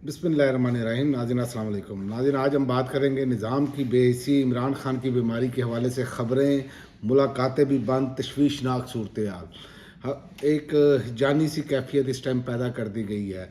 बिस्मिल्लाहिर्रहमानिर्रहीम। नाज़रीन अस्सलाम वालेकुम। नाज़रीन, आज हम बात करेंगे निज़ाम की बेहिसी, इमरान खान की बीमारी के हवाले से ख़बरें, मुलाकातें भी बंद, तशवीशनाक सूरत हाल। एक जानी सी कैफियत इस टाइम पैदा कर दी गई है।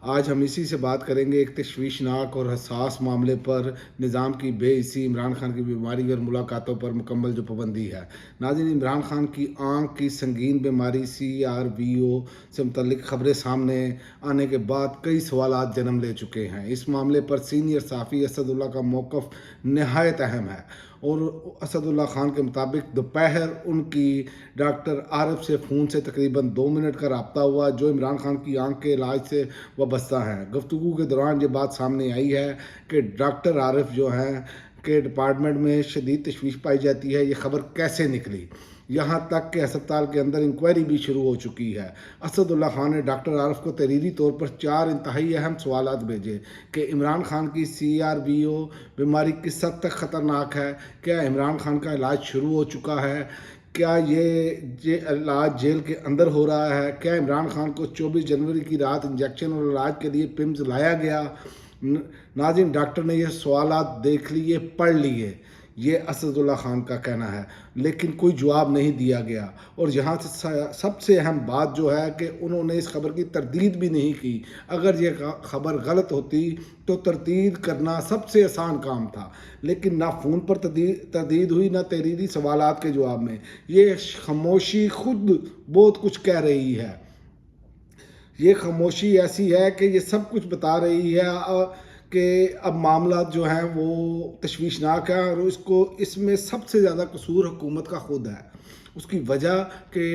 आज हम इसी से बात करेंगे एक तशवीशनाक और हसास मामले पर, निज़ाम की बेहिसी, इमरान खान की बीमारी और मुलाकातों पर मुकम्मल जो पाबंदी है। नाज़रीन, इमरान खान की आँख की संगीन बीमारी CRVO से मुतल्लिक ख़बरें सामने आने के बाद कई सवालात जन्म ले चुके हैं। इस मामले पर सीनियर सहाफ़ी असदुल्ला का मौक़िफ़ नहायत अहम है और असदुल्ला खान के मुताबिक दोपहर उनकी डॉक्टर आरिफ से फ़ोन से तकरीबन 2 मिनट का रब्ता हुआ, जो इमरान खान की आँख के इलाज से वाबस्ता हैं। गुफ्तगू के दौरान ये बात सामने आई है कि डॉक्टर आरिफ जो हैं के डिपार्टमेंट में शदीद तशवीश पाई जाती है। ये खबर कैसे निकली, यहाँ तक कि अस्पताल के अंदर इंक्वायरी भी शुरू हो चुकी है। असदुल्ला खान ने डॉक्टर आरिफ को तहरीरी तौर पर 4 इंतहाई अहम सवालात भेजे कि इमरान खान की CRVO बीमारी किस हद तक ख़तरनाक है, क्या इमरान खान का इलाज शुरू हो चुका है, क्या ये इलाज जेल के अंदर हो रहा है, क्या इमरान खान को 24 जनवरी की रात इंजेक्शन और इलाज के लिए पिम्स लाया गया। नाज़रीन, डॉक्टर ने ये सवालात देख लिए, पढ़ लिए, ये असदुल्ला खान का कहना है, लेकिन कोई जवाब नहीं दिया गया। और यहाँ से सबसे अहम बात जो है कि उन्होंने इस खबर की तरदीद भी नहीं की। अगर ये खबर गलत होती तो तरदीद करना सबसे आसान काम था, लेकिन ना फ़ोन पर तरदीद हुई, ना तहरीरी सवालात के जवाब में। ये खामोशी खुद बहुत कुछ कह रही है। ये खामोशी ऐसी है कि ये सब कुछ बता रही है कि अब मामला जो हैं वो तशवीशनाक है, और इसमें सबसे ज़्यादा कसूर हुकूमत का खुद है। उसकी वजह कि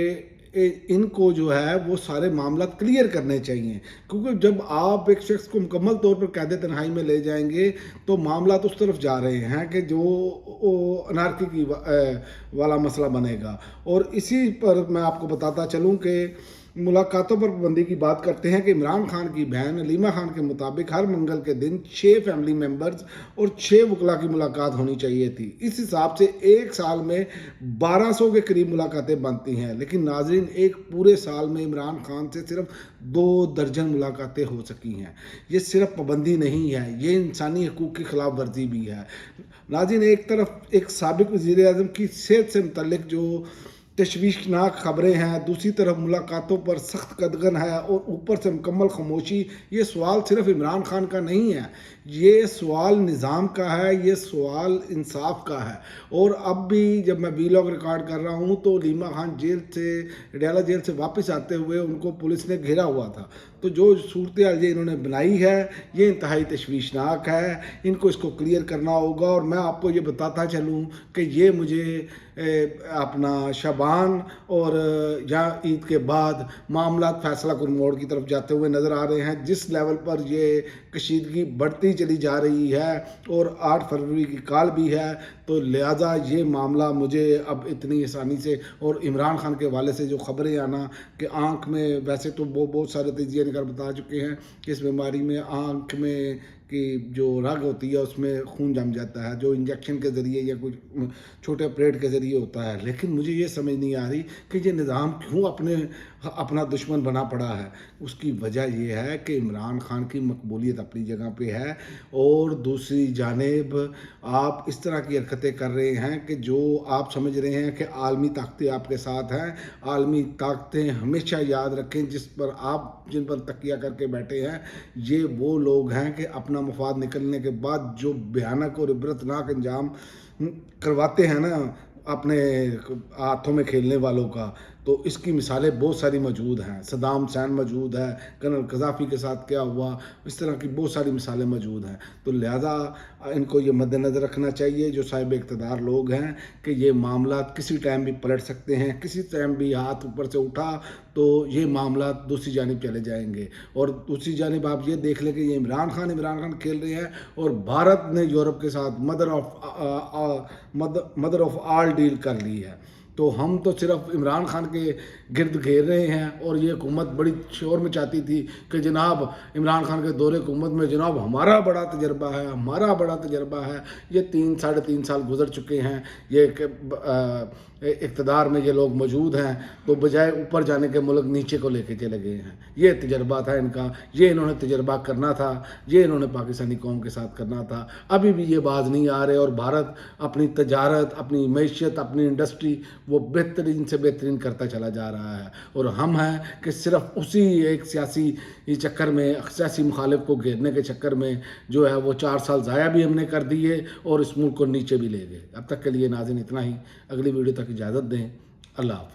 इनको जो है वो सारे मामला क्लियर करने चाहिए, क्योंकि जब आप एक शख्स को मुकम्मल तौर पर कैद तन्हाई में ले जाएंगे तो मामला तो उस तरफ जा रहे हैं कि जो अनारकी की वाला मसला बनेगा। और इसी पर मैं आपको बताता चलूँ कि मुलाकातों पर पाबंदी की बात करते हैं कि इमरान खान की बहन अलीमा खान के मुताबिक हर मंगल के दिन 6 फैमिली मेम्बर्स और 6 वकला की मुलाकात होनी चाहिए थी। इस हिसाब से एक साल में 1200 के करीब मुलाकातें बनती हैं, लेकिन नाजरीन, एक पूरे साल में इमरान खान से सिर्फ 2 दर्जन मुलाकातें हो सकी हैं। ये सिर्फ पाबंदी नहीं है, ये इंसानी हकूक़ की खिलाफ वर्जी भी है। नाज़रीन, एक तरफ एक साबिक वज़ीर आज़म की सेहत से मुतल्लिक जो तशवीशनाक ख़बरें हैं, दूसरी तरफ मुलाकातों पर सख्त कदगन है और ऊपर से मुकम्मल खामोशी। ये सवाल सिर्फ इमरान खान का नहीं है, ये सवाल निज़ाम का है, ये सवाल इंसाफ का है। और अब भी जब मैं वीलॉग रिकॉर्ड कर रहा हूँ तो लीमा खान अडयाला जेल से वापस आते हुए उनको पुलिस ने घेरा हुआ था। तो जो सूरत हाल इन्होंने बनाई है ये इंतहाई तशवीशनाक है, इनको इसको क्लियर करना होगा। और मैं आपको ये बताता चलूँ कि ये मुझे अपना शबान और या ईद के बाद मामला फैसला कुन मोड़ की तरफ जाते हुए नज़र आ रहे हैं। जिस लेवल पर ये कशीदगी बढ़ती चली जा रही है और 8 फरवरी की काल भी है, तो लिहाजा ये मामला मुझे अब इतनी आसानी से, और इमरान खान के हवाले से जो ख़बरें आना कि आँख में, वैसे तो बहुत सारे तजिया निकाल बता चुके हैं कि इस बीमारी में आँख में कि जो रग होती है उसमें खून जम जाता है, जो इंजेक्शन के ज़रिए या कुछ छोटे ऑपरेट के ज़रिए होता है। लेकिन मुझे ये समझ नहीं आ रही कि ये निज़ाम क्यों अपना दुश्मन बना पड़ा है। उसकी वजह यह है कि इमरान खान की मकबूलियत अपनी जगह पे है, और दूसरी जानिब आप इस तरह की हरकतें कर रहे हैं कि जो आप समझ रहे हैं कि आलमी ताकतें आपके साथ हैं। आलमी ताकतें हमेशा याद रखें, जिन पर तकिया करके बैठे हैं, ये वो लोग हैं कि अपना मफाद निकलने के बाद जो भयानक और इबरतनाक अंजाम करवाते हैं ना अपने हाथों में खेलने वालों का, तो इसकी मिसालें बहुत सारी मौजूद हैं। सद्दाम हुसैन मौजूद है, कर्नल गद्दाफ़ी के साथ क्या हुआ, इस तरह की बहुत सारी मिसालें मौजूद हैं। तो लिहाजा इनको ये मद्देनज़र रखना चाहिए जो साहिब इक़्तिदार लोग हैं कि ये मामला किसी टाइम भी पलट सकते हैं। किसी टाइम भी हाथ ऊपर से उठा तो ये मामला दूसरी जानिब चले जाएंगे। और दूसरी जानिब आप ये देख लें कि ये इमरान खान खेल रहे हैं, और भारत ने यूरोप के साथ मदर ऑफ ऑल डील कर ली है। تو ہم تو صرف عمران خان کے گرد گھیر رہے ہیں، اور یہ حکومت بڑی شور میں چاہتی تھی کہ جناب عمران خان کے دور حکومت میں جناب ہمارا بڑا تجربہ ہے، ہمارا بڑا تجربہ ہے۔ یہ 3 ساڑھے 3 سال گزر چکے ہیں، یہ اقتدار میں یہ لوگ موجود ہیں، تو بجائے اوپر جانے کے ملک نیچے کو لے کے چلے گئے ہیں۔ یہ تجربہ تھا ان کا، یہ انہوں نے تجربہ کرنا تھا، یہ انہوں نے پاکستانی قوم کے ساتھ کرنا تھا۔ ابھی بھی یہ باز نہیں آ رہے، اور بھارت اپنی تجارت، اپنی معیشت، اپنی انڈسٹری وہ بہترین سے بہترین کرتا چلا جا رہا ہے، اور ہم ہیں کہ صرف اسی ایک سیاسی چکر میں، سیاسی مخالف کو گھیرنے کے چکر میں جو ہے وہ 4 سال ضائع بھی ہم نے کر دیے، اور اس ملک کو نیچے بھی لے گئے۔ اب تک کے لیے ناظرین اتنا ہی، اگلی ویڈیو تک اجازت دیں، اللہ حافظ۔